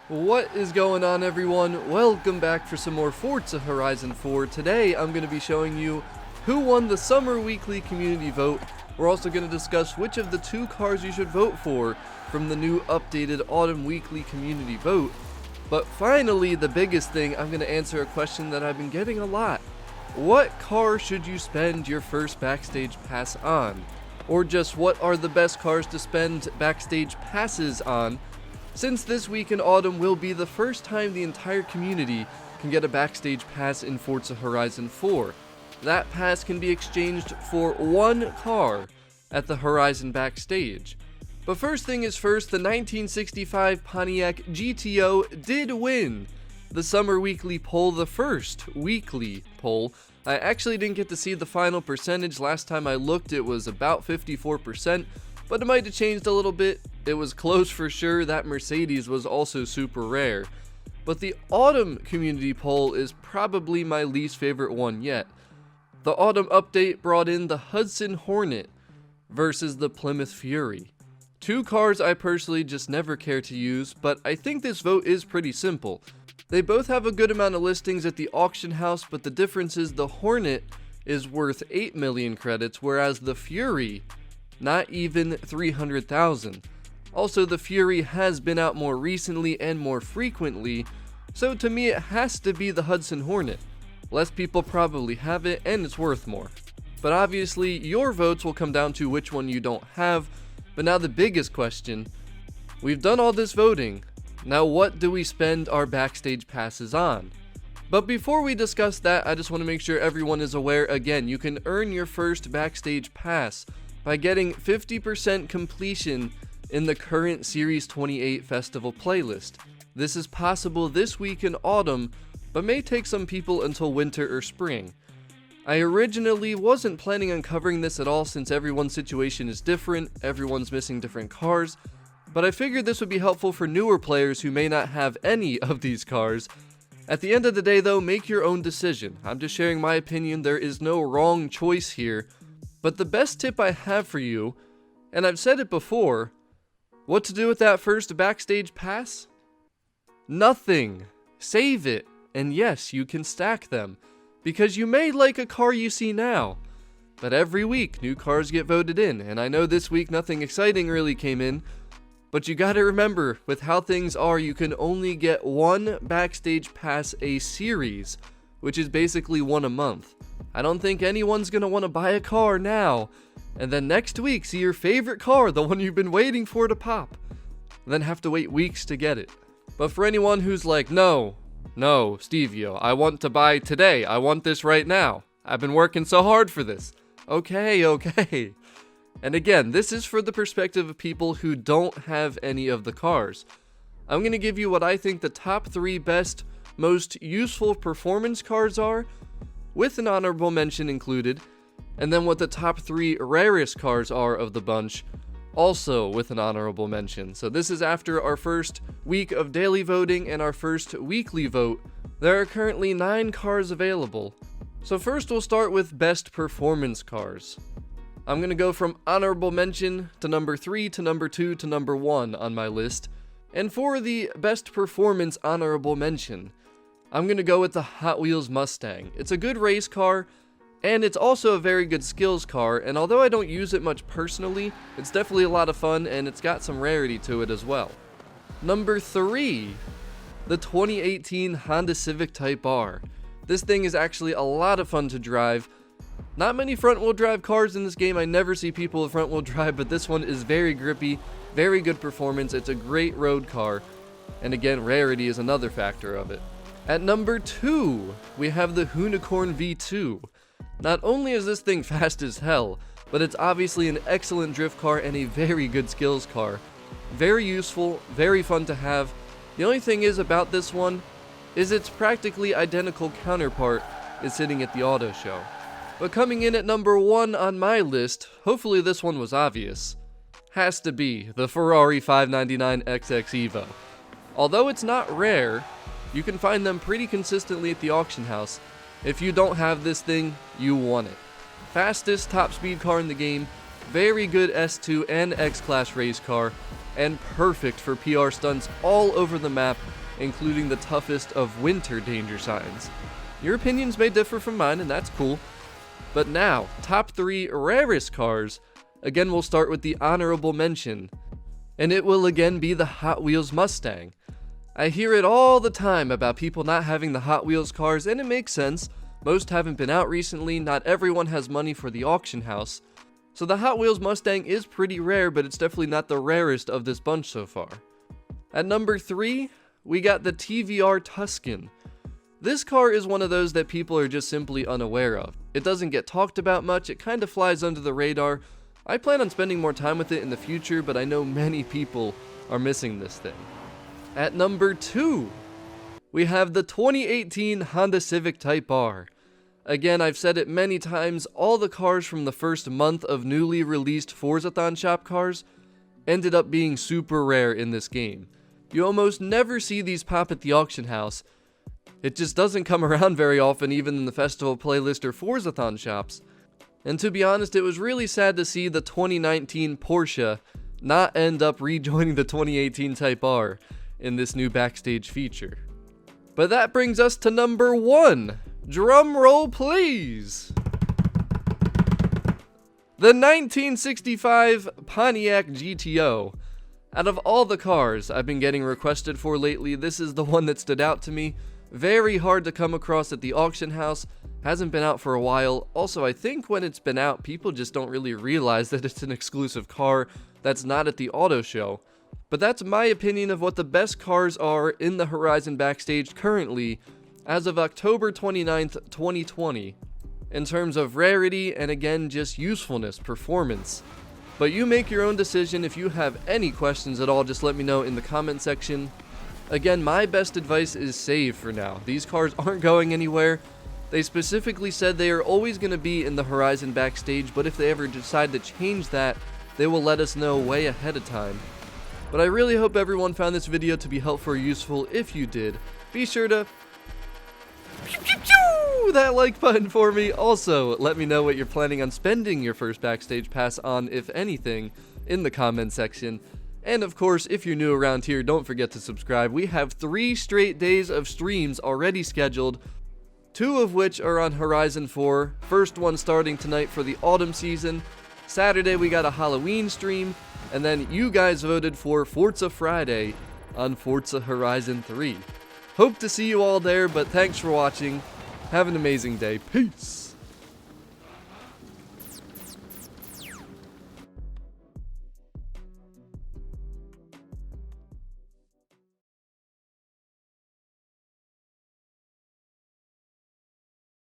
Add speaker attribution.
Speaker 1: What is going on, everyone? Welcome back for some more Forza Horizon 4. Today I'm going to be showing you who won the Summer Weekly Community Vote. We're also going to discuss which of the two cars you should vote for from the new updated Autumn Weekly Community Vote. But finally, the biggest thing, I'm going to answer a question that I've been getting a lot. What car should you spend your first Backstage Pass on? Or just what are the best cars to spend Backstage Passes on? Since this week in autumn will be the first time the entire community can get a Backstage Pass in Forza Horizon 4. That pass can be exchanged for one car at the Horizon Backstage. But first thing is first, the 1965 Pontiac GTO did win the Summer Weekly poll, the first weekly poll. I actually didn't get to see the final percentage. Last time I looked, it was about 54%, but it might have changed a little bit. It was close for sure. That Mercedes was also super rare. But the Autumn community poll is probably my least favorite one yet. The Autumn update brought in the Hudson Hornet versus the Plymouth Fury. Two cars I personally just never care to use, but I think this vote is pretty simple. They both have a good amount of listings at the auction house, but the difference is the Hornet is worth 8 million credits, whereas the Fury, not even 300,000. Also, the Fury has been out more recently and more frequently, so to me it has to be the Hudson Hornet. Less people probably have it, and it's worth more. But obviously, your votes will come down to which one you don't have. But now the biggest question, we've done all this voting, now what do we spend our Backstage Passes on? But before we discuss that, I just want to make sure everyone is aware, again, you can earn your first Backstage Pass by getting 50% completion in the current Series 28 Festival playlist. This is possible this week in autumn, but may take some people until winter or spring. I originally wasn't planning on covering this at all since everyone's situation is different, everyone's missing different cars, but I figured this would be helpful for newer players who may not have any of these cars. At the end of the day though, make your own decision. I'm just sharing my opinion, there is no wrong choice here, but the best tip I have for you, and I've said it before, what to do with that first Backstage Pass? Nothing. Save it. And yes, you can stack them, because you may like a car you see now, but every week new cars get voted in, and I know this week nothing exciting really came in, but you gotta remember, with how things are, you can only get one Backstage Pass a series, which is basically one a month. I don't think anyone's gonna want to buy a car now, and then next week see your favorite car, the one you've been waiting for to pop, and then have to wait weeks to get it. But for anyone who's like, no, Stevio, I want to buy today, I want this right now, I've been working so hard for this. Okay. And again, this is for the perspective of people who don't have any of the cars. I'm going to give you what I think the top 3 best, most useful performance cars are, with an honorable mention included, and then what the top 3 rarest cars are of the bunch, also with an honorable mention. So this is after our first week of daily voting and our first weekly vote. There are currently 9 cars available. So first we'll start with best performance cars. I'm going to go from honorable mention to number 3 to number 2 to number 1 on my list. And for the best performance honorable mention, I'm going to go with the Hot Wheels Mustang. It's a good race car, and it's also a very good skills car, and although I don't use it much personally, it's definitely a lot of fun, and it's got some rarity to it as well. Number 3, the 2018 Honda Civic Type R. This thing is actually a lot of fun to drive. Not many front-wheel drive cars in this game, I never see people with front-wheel drive, but this one is very grippy, very good performance, it's a great road car, and again, rarity is another factor of it. At number 2, we have the Hoonicorn V2. Not only is this thing fast as hell, but it's obviously an excellent drift car and a very good skills car. Very useful, very fun to have. The only thing is about this one, is its practically identical counterpart is sitting at the auto show. But coming in at number 1 on my list, hopefully this one was obvious, has to be the Ferrari 599 Xx Evo. Although it's not rare, you can find them pretty consistently at the auction house. If you don't have this thing, you want it. Fastest top speed car in the game, very good S2 and X-Class race car, and perfect for PR stunts all over the map, including the toughest of winter danger signs. Your opinions may differ from mine, and that's cool. But now, top 3 rarest cars. Again, we'll start with the honorable mention, and it will again be the Hot Wheels Mustang. I hear it all the time about people not having the Hot Wheels cars, and it makes sense. Most haven't been out recently, not everyone has money for the auction house. So the Hot Wheels Mustang is pretty rare, but it's definitely not the rarest of this bunch so far. At number 3, we got the TVR Tuscan. This car is one of those that people are just simply unaware of. It doesn't get talked about much, it kind of flies under the radar. I plan on spending more time with it in the future, but I know many people are missing this thing. At number 2, we have the 2018 Honda Civic Type R. Again, I've said it many times, all the cars from the first month of newly released Forzathon shop cars ended up being super rare in this game. You almost never see these pop at the auction house. It just doesn't come around very often, even in the festival playlist or Forzathon shops. And to be honest, it was really sad to see the 2019 Porsche not end up rejoining the 2018 Type R in this new backstage feature. But that brings us to number 1. Drum roll, please. The 1965 Pontiac GTO. Out of all the cars I've been getting requested for lately, this is the one that stood out to me. Very hard to come across at the auction house. Hasn't been out for a while. Also, I think when it's been out, people just don't really realize that it's an exclusive car that's not at the auto show. But that's my opinion of what the best cars are in the Horizon Backstage currently, as of October 29th, 2020, in terms of rarity and again just usefulness, performance. But you make your own decision. If you have any questions at all, just let me know in the comment section. Again, my best advice is save for now. These cars aren't going anywhere. They specifically said they are always going to be in the Horizon Backstage, but if they ever decide to change that, they will let us know way ahead of time. But I really hope everyone found this video to be helpful or useful. If you did, be sure to that like button for me. Also, let me know what you're planning on spending your first backstage pass on, if anything, in the comment section. And of course, if you're new around here, don't forget to subscribe. We have 3 straight days of streams already scheduled, 2 of which are on Horizon 4. First one starting tonight for the autumn season. Saturday we got a Halloween stream, and then you guys voted for Forza Friday on Forza Horizon 3. Hope to see you all there, but thanks for watching. Have an amazing day. Peace!